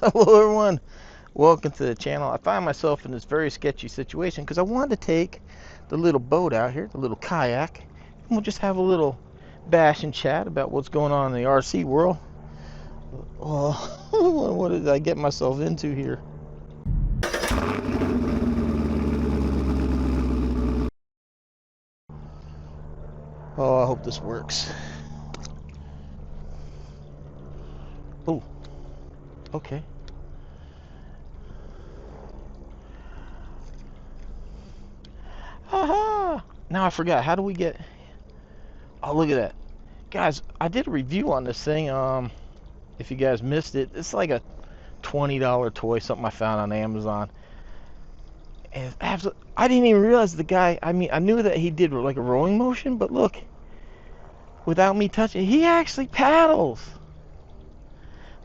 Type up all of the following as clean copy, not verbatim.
Hello everyone, welcome to the channel. I find myself in this very sketchy situation because I wanted to take the little boat out here, the little kayak, and we'll just have a little bash and chat about what's going on in the RC world. Oh, what did I get myself into here? Oh, I hope this works. Oh, okay. Haha! Now I forgot, how do we get... Oh, look at that. Guys, I did a review on this thing. If you guys missed it, it's like a $20 toy, something I found on Amazon. And I didn't even realize the guy, I mean, I knew that he did like a rowing motion, but look, without me touching, he actually paddles.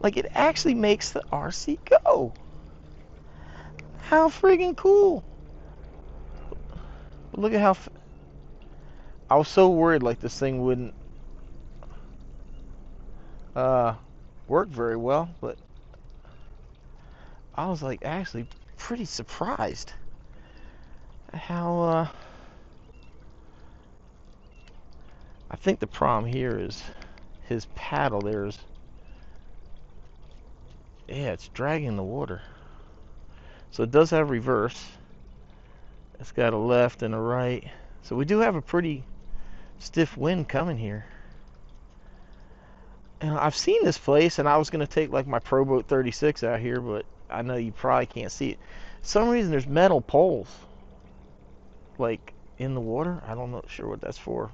Like, it actually makes the RC go. How friggin' cool. But look at how, I was so worried like this thing wouldn't work very well, but I was like actually pretty surprised at how, I think the problem here is his paddle there's, yeah, it's dragging the water. So it does have reverse. It's got a left and a right. So we do have a pretty stiff wind coming here. And I've seen this place, and I was going to take like my Pro Boat 36 out here, but I know you probably can't see it. For some reason there's metal poles like in the water. I don't know sure what that's for.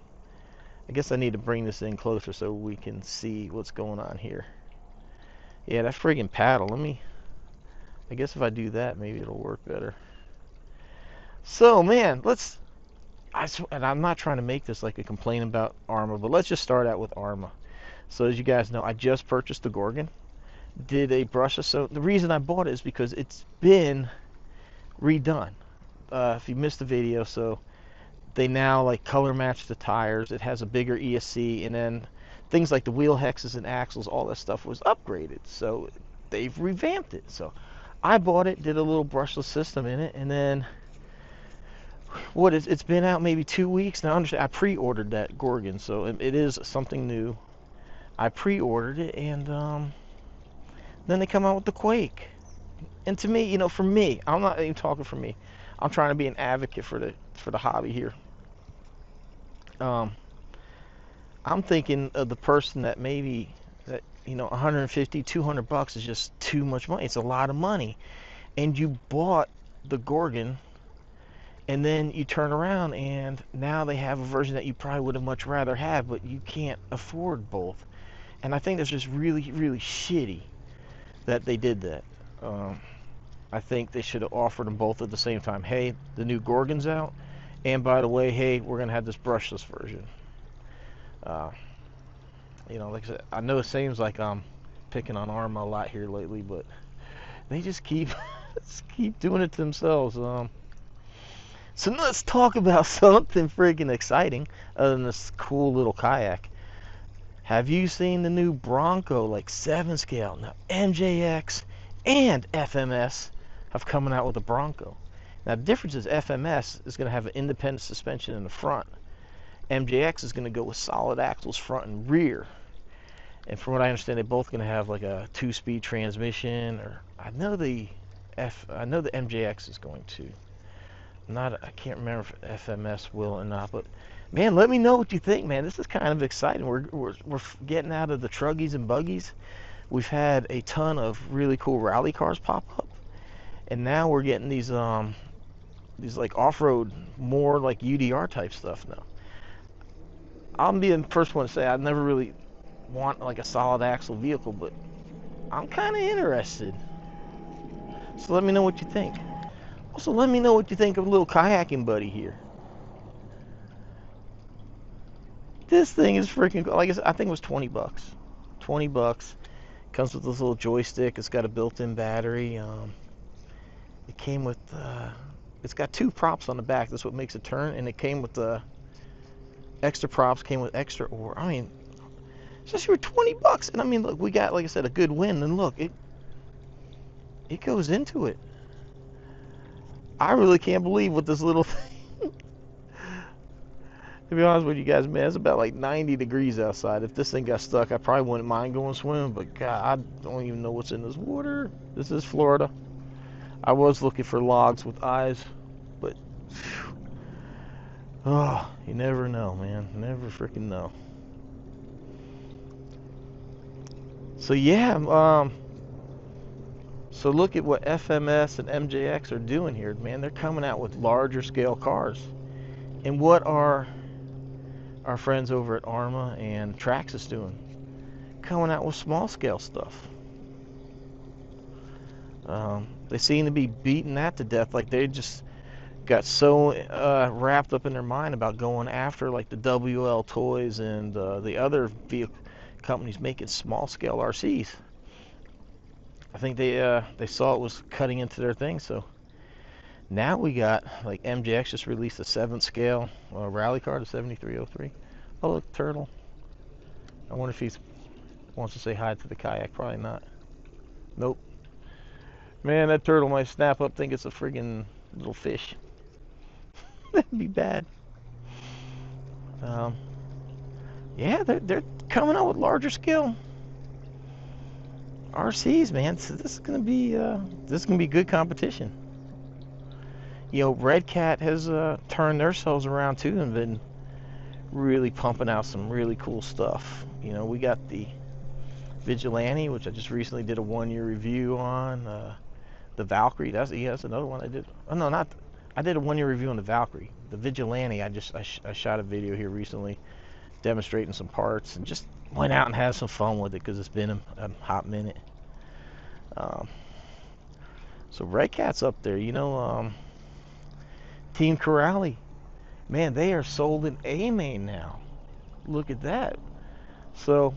I guess I need to bring this in closer so we can see what's going on here. Yeah, that friggin' paddle. I guess if I do that, maybe it'll work better. So, man, and I'm not trying to make this like a complaint about Arma, but let's just start out with Arma. So as you guys know, I just purchased the Gorgon. Did a brushless. So the reason I bought it is because it's been redone. If you missed the video, so they now like color match the tires. It has a bigger ESC, and then things like the wheel hexes and axles, all that stuff was upgraded. So they've revamped it. So I bought it, did a little brushless system in it, and then it's been out maybe 2 weeks now. I pre-ordered that Gorgon, so it is something new. I pre-ordered it, and then they come out with the Quake. And to me, for me, I'm not even talking for me. I'm trying to be an advocate for the hobby here. I'm thinking of the person that maybe that 150, 200 bucks is just too much money. It's a lot of money, and you bought the Gorgon, and then you turn around and now they have a version that you probably would have much rather have, but you can't afford both. And I think that's just really, really shitty that they did that. I think they should have offered them both at the same time. Hey, the new Gorgon's out, and by the way, hey, we're gonna have this brushless version. Like I said, I know it seems like I'm picking on Arma a lot here lately, but they just keep keep doing it to themselves. So let's talk about something freaking exciting other than this cool little kayak. Have you seen the new Bronco, like 7 scale? Now MJX and FMS have coming out with a Bronco. Now the difference is FMS is going to have an independent suspension in the front. MJX is going to go with solid axles front and rear. And from what I understand, they're both going to have like a 2-speed transmission. Or I know the MJX is going to. I can't remember if FMS will or not, but man, let me know what you think, man. This is kind of exciting. We're getting out of the truggies and buggies. We've had a ton of really cool rally cars pop up, and now we're getting these like off-road, more like UDR type stuff now. I'll be the first one to say I never really want like a solid axle vehicle, but I'm kind of interested. So let me know what you think. Also, let me know what you think of a little kayaking buddy here. This thing is freaking cool. Like I said, I think it was 20 bucks. 20 bucks. Comes with this little joystick. It's got a built-in battery. It came with, it's got 2 props on the back. That's what makes it turn. And it came with the extra props. Came with extra oar. I mean, just for 20 bucks. And I mean, look, we got, like I said, a good win. And look, it goes into it. I really can't believe what this little thing. To be honest with you guys, man, it's about like 90 degrees outside. If this thing got stuck, I probably wouldn't mind going swimming, but God, I don't even know what's in this water. This is Florida. I was looking for logs with eyes, but oh, you never know, man. Never freaking know. So yeah, so look at what FMS and MJX are doing here, man. They're coming out with larger scale cars. And what are our friends over at Arma and Traxxas doing? Coming out with small scale stuff. They seem to be beating that to death. Like they just got so wrapped up in their mind about going after like the WL Toys and the other vehicle companies making small scale RCs. I think they saw it was cutting into their thing. So now we got like MJX just released a 7th scale rally car, the 7303. Oh look, Turtle. I wonder if he wants to say hi to the Kayak. Probably not. Nope. Man, that turtle might snap up, think it's a friggin' little fish. That'd be bad. Yeah, they're coming out with larger scale RCs, man. So this is gonna be good competition. You know, Red Cat has turned themselves around too and been really pumping out some really cool stuff. You know, we got the Vigilante, which I just recently did a 1-year review on. The Valkyrie, that's another one I did. Oh no, not. I did a 1-year review on the Valkyrie. The Vigilante, I shot a video here recently, demonstrating some parts, and just went out and had some fun with it because it's been a hot minute. So Red Cat's up there, you know. Team Corrali, man, they are sold in AMAIN now. Look at that. So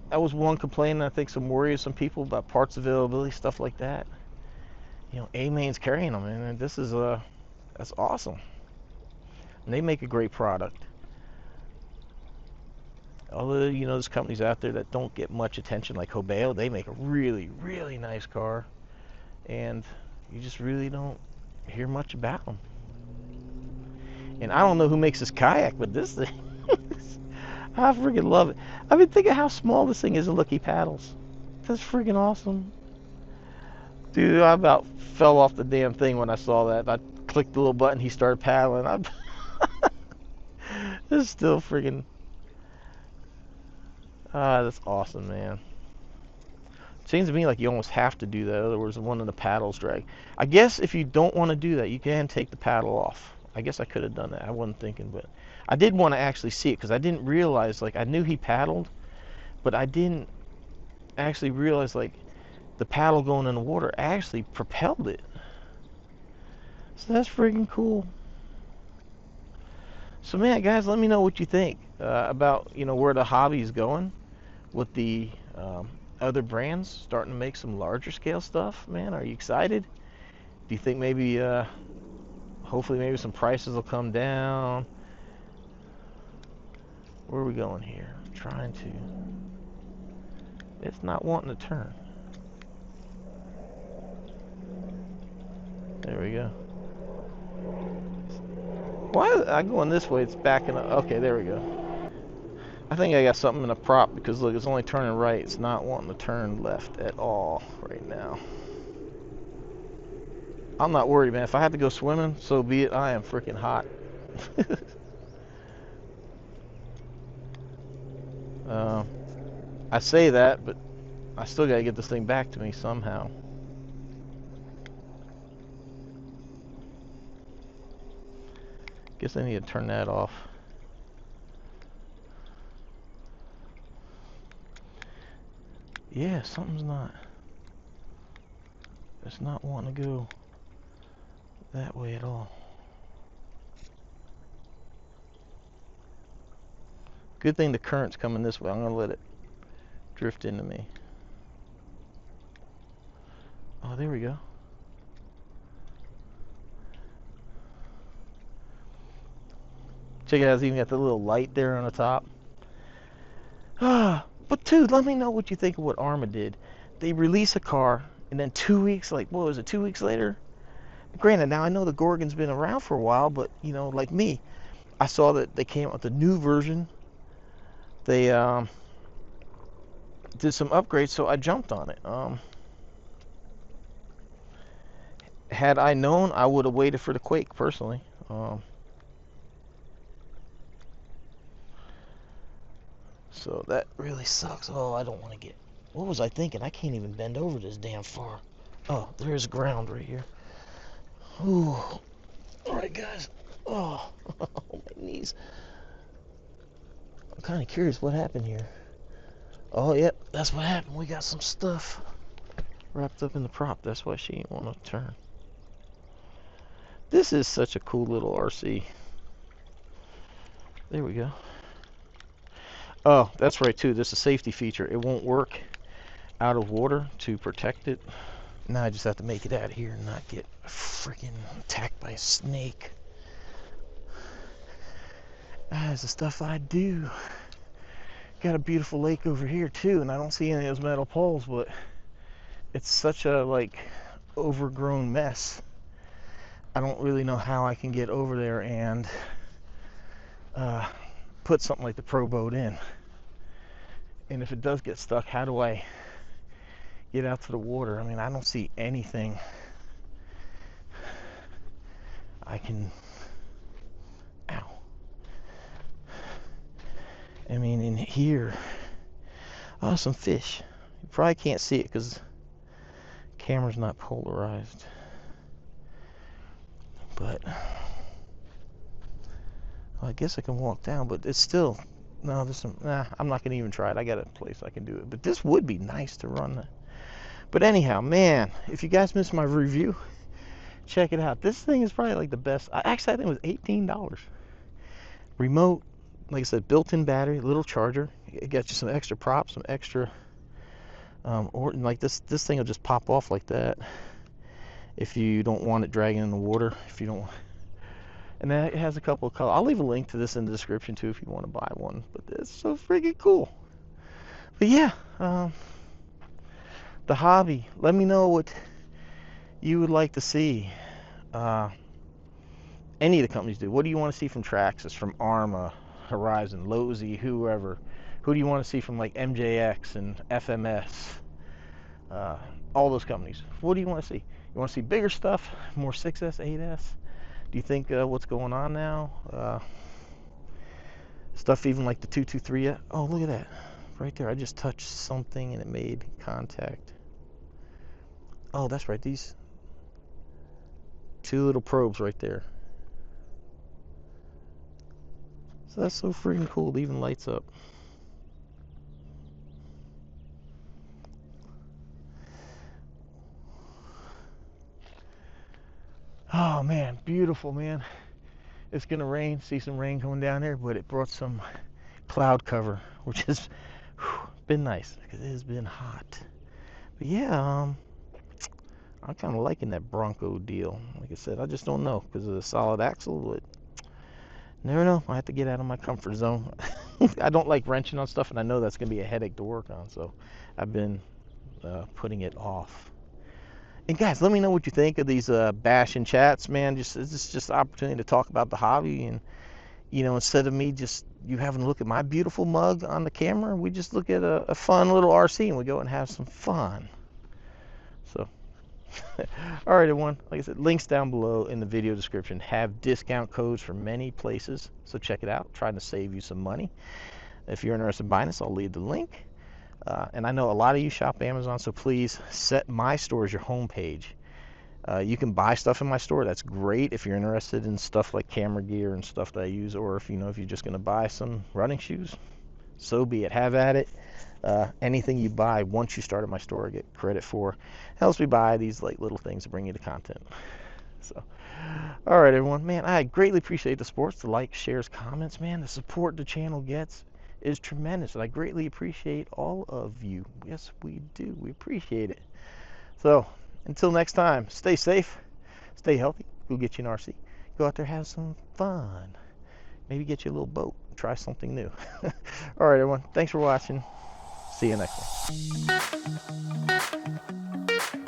that was one complaint. I think some worry of some people about parts availability, stuff like that. You know, AMAIN's carrying them, and this is that's awesome. And they make a great product. Although, you know, there's companies out there that don't get much attention, like Hobby, they make a really, really nice car, and you just really don't hear much about them. And I don't know who makes this Kayak, but this thing, I freaking love it. I mean, think of how small this thing is and look, he paddles. That's freaking awesome. Dude, I about fell off the damn thing when I saw that. I clicked the little button, he started paddling. This is still freaking... that's awesome, man. Seems to me like you almost have to do that, otherwise one of the paddles drag. I guess if you don't want to do that, you can take the paddle off. I guess I could have done that. I wasn't thinking, but I did want to actually see it because I didn't realize, like, I knew he paddled, but I didn't actually realize, like, the paddle going in the water actually propelled it. So that's freaking cool. So man, guys, let me know what you think about, you know, where the hobby is going with the other brands starting to make some larger scale stuff. Man, are you excited? Do you think maybe hopefully maybe some prices will come down? Where are we going here? I'm trying to... It's not wanting to turn. There we go. Why is I going this way? It's backing up. Okay, there we go. I think I got something in the prop because look, it's only turning right. It's not wanting to turn left at all right now. I'm not worried, man. If I have to go swimming, so be it. I am freaking hot. I say that, but I still gotta get this thing back to me somehow. Guess I need to turn that off. Yeah, something's not. It's not wanting to go that way at all. Good thing the current's coming this way. I'm gonna let it drift into me. Oh, there we go. Check it out, it's even got the little light there on the top. But dude, let me know what you think of what Arma did. They release a car And then 2 weeks, like, what was it, 2 weeks later? Granted, now I know the Gorgon's been around for a while, but, you know, like me, I saw that they came out with a new version. They did some upgrades, so I jumped on it. Had I known, I would have waited for the Quake, personally. So that really sucks. Oh, I don't want to get... What was I thinking? I can't even bend over this damn far. Oh, there's ground right here. Ooh. Alright, guys. Oh, my knees. I'm kind of curious what happened here. Oh, yep, that's what happened. We got some stuff wrapped up in the prop. That's why she didn't want to turn. This is such a cool little RC. There we go. Oh, that's right, too. This is a safety feature. It won't work out of water to protect it. Now I just have to make it out of here and not get freaking attacked by a snake. That's the stuff I do. Got a beautiful lake over here too, and I don't see any of those metal poles, but it's such a like overgrown mess. I don't really know how I can get over there and put something like the Pro Boat in. And if it does get stuck, how do I get out to the water? I mean, I don't see anything I can... Ow. I mean, in here... Oh, some fish. You probably can't see it because the camera's not polarized. But... Well, I guess I can walk down, but it's still... No, there's some... Nah, I'm not going to even try it. I got a place I can do it. But this would be nice to run. But anyhow, man, if you guys missed my review, check it out. This thing is probably like the best. Actually, I think it was $18. Remote, like I said, built-in battery, little charger. It gets you some extra props, some extra... or like this thing will just pop off like that if you don't want it dragging in the water. If you don't... And then it has a couple of colors. I'll leave a link to this in the description too if you want to buy one. But it's so freaking cool. But yeah, the hobby. Let me know what you would like to see. Any of the companies do. What do you want to see from Traxxas, from Arma, Horizon, Lozy, whoever? Who do you want to see from like MJX and FMS? All those companies. What do you want to see? You want to see bigger stuff, more 6S, 8S? Do you think what's going on now? Stuff even like the 223. Oh, look at that. Right there. I just touched something and it made contact. Oh, that's right. These two little probes right there. So that's so freaking cool. It even lights up. Oh man, beautiful, man. It's gonna rain. See some rain coming down there, but it brought some cloud cover, which has been nice because it has been hot. But yeah, I'm kind of liking that Bronco deal. Like I said, I just don't know because of the solid axle, but never know. I have to get out of my comfort zone. I don't like wrenching on stuff, and I know that's gonna be a headache to work on, so I've been putting it off. And guys, let me know what you think of these bash and chats, man. This is just an opportunity to talk about the hobby, and you know, instead of me just you having a look at my beautiful mug on the camera, we just look at a fun little RC and we go and have some fun. So, all right, everyone. Like I said, links down below in the video description have discount codes for many places, so check it out. Trying to save you some money. If you're interested in buying this, I'll leave the link. And I know a lot of you shop Amazon, so please set my store as your homepage. You can buy stuff in my store. That's great if you're interested in stuff like camera gear and stuff that I use, or if if you're just going to buy some running shoes, so be it. Have at it. Anything you buy once you start at my store, I get credit for. Helps me buy these like little things to bring you the content. So, all right, everyone. Man, I greatly appreciate the support, the likes, shares, comments. Man, the support the channel gets is tremendous, and I greatly appreciate all of you. Yes, we do. We appreciate it. So, until next time, stay safe, stay healthy, go get you an RC, go out there, have some fun, maybe get you a little boat, try something new. All right, everyone, thanks for watching. See you next one.